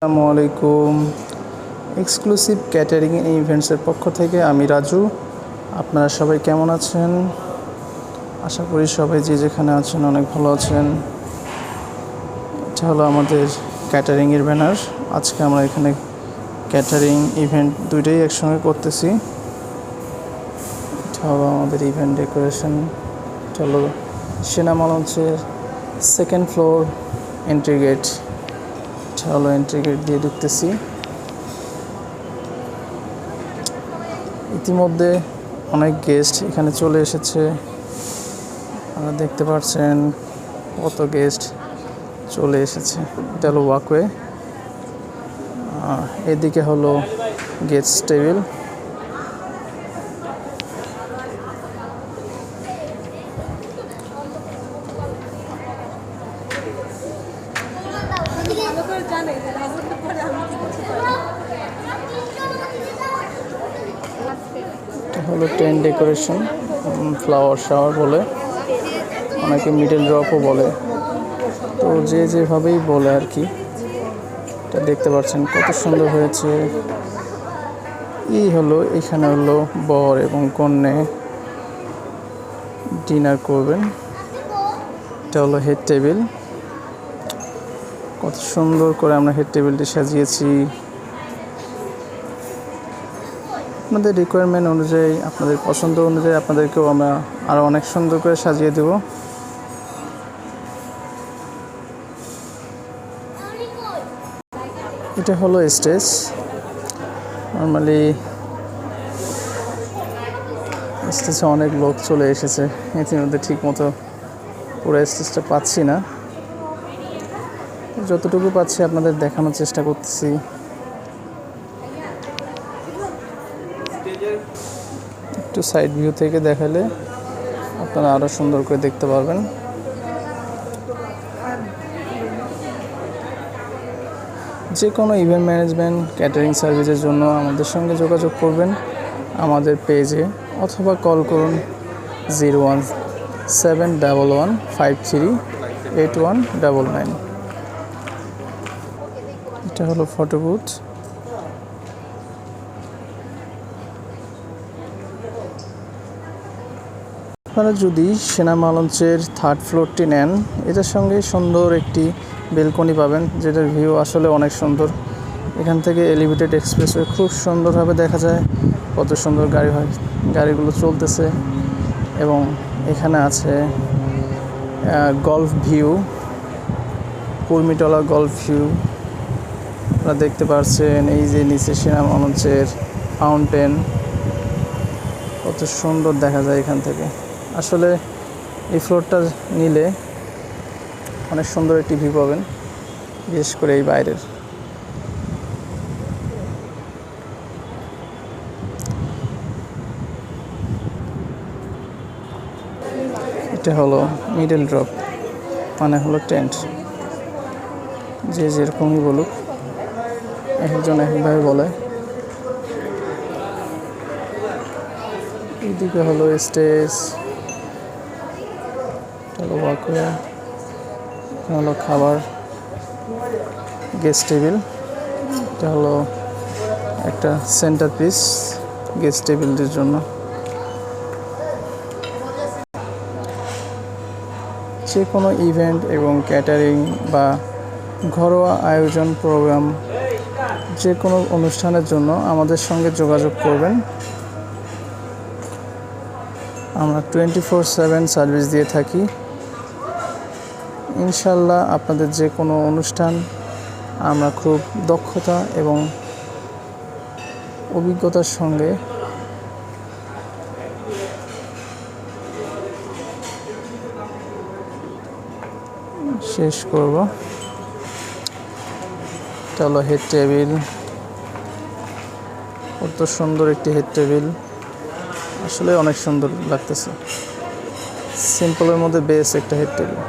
আসসালামু আলাইকুম। Exclusive catering ইভেন্টসের পক্ষ থেকে আমি রাজু। আপনারা সবাই কেমন আছেন? আশা করি সবাই যে যেখানে আছেন অনেক ভালো আছেন। এটা হলো আমাদের ক্যাটারিংয়ের ব্যানার। আজকে আমরা এখানে ক্যাটারিং ইভেন্ট দুইটাই একসঙ্গে করতেছি। এটা হলো আমাদের ইভেন্ট ডেকোরেশন। এটা হলো সিনেমা লঞ্চের সেকেন্ড ফ্লোর এন্ট্রি গেট। হলো এন্ট্রি গেট দিয়ে ঢুকতেছি। ইতিমধ্যে অনেক গেস্ট এখানে চলে এসেছে। আপনারা দেখতে পাচ্ছেন কত গেস্ট চলে এসেছে। এটা হলো ওয়াকওয়ে, এদিকে হলো গেস্ট টেবিল। এটা হলো টেন্ট ডেকোরেশন, ফ্লাওয়ার শাওয়ার বলে, অনেকে মিডল ড্রপও বলে, তো যে যেভাবেই বলে আর কি। এটা দেখতে পাচ্ছেন কত সুন্দর হয়েছে। এখানে হলো বর এবং কন্যা ডিনার করবেন। এটা হলো হেড টেবিল। কত সুন্দর করে আমরা হেড টেবিলটি সাজিয়েছি। আপনাদের রিকোয়ারমেন্ট অনুযায়ী, আপনাদের পছন্দ অনুযায়ী আপনাদেরকেও আমরা আরও অনেক সুন্দর করে সাজিয়ে দেব। এটা হলো স্টেজ। নর্মালি স্টেজে অনেক লোক চলে এসেছে, ইতিমধ্যে ঠিক মতো পুরো স্টেজটা পাচ্ছি না, যতটুকু পাচ্ছি আপনাদের দেখানোর চেষ্টা করতেছি। একটু সাইড ভিউ থেকে দেখালে আপনারা আরও সুন্দর করে দেখতে পারবেন। যে কোনো ইভেন্ট ম্যানেজমেন্ট ক্যাটারিং সার্ভিসের জন্য আমাদের সঙ্গে যোগাযোগ করবেন আমাদের পেজে, অথবা কল করুন 01711538199। এটা হলো ফটো বুথ। আপনারা যদি সিনেমা লঞ্চের থার্ড ফ্লোরটি নেন, এটার সঙ্গে সুন্দর একটি বেলকনি পাবেন, যেটার ভিউ আসলে অনেক সুন্দর। এখান থেকে এলিভেটেড এক্সপ্রেসওয়ে খুব সুন্দরভাবে দেখা যায়, কত সুন্দর গাড়িগুলো চলতেছে। এবং এখানে আছে golf view, Kurmitola golf view আপনারা দেখতে পাচ্ছেন। এই যে নিচে সিনেমা লঞ্চের ফাউন্টেন, কত সুন্দর দেখা যায় এখান থেকে। আসলে এই ফ্লোরটা নিলে অনেক সুন্দর একটি ভিউ পাবেন, বিশেষ করে এই বাইরের। এটা হলো মিডল ড্রপ, মানে হলো টেন্ট। যে যেরকমই বলুক, একজন একভাবে বলে। এইদিকে হলো স্টেজ, হলো ওয়াকওয়ে, হলো খাবার, গেস্ট টেবিল। এটা হলো একটা সেন্টার পিস গেস্ট টেবিলদের জন্য। যে কোনো ইভেন্ট এবং ক্যাটারিং বা ঘরোয়া আয়োজন প্রোগ্রাম, যে কোনো অনুষ্ঠানের জন্য আমাদের সঙ্গে যোগাযোগ করবেন। আমরা 24/7 সার্ভিস দিয়ে থাকি। ইনশাল্লাহ আপনাদের যে কোনো অনুষ্ঠান আমরা খুব দক্ষতা এবং অভিজ্ঞতার সঙ্গে শেষ করব। এটা হলো হেড টেবিল, কত সুন্দর একটি হেড টেবিল, আসলে অনেক সুন্দর লাগতেছে। সিম্পলের মধ্যে বেস্ট একটা হেড টেবিল।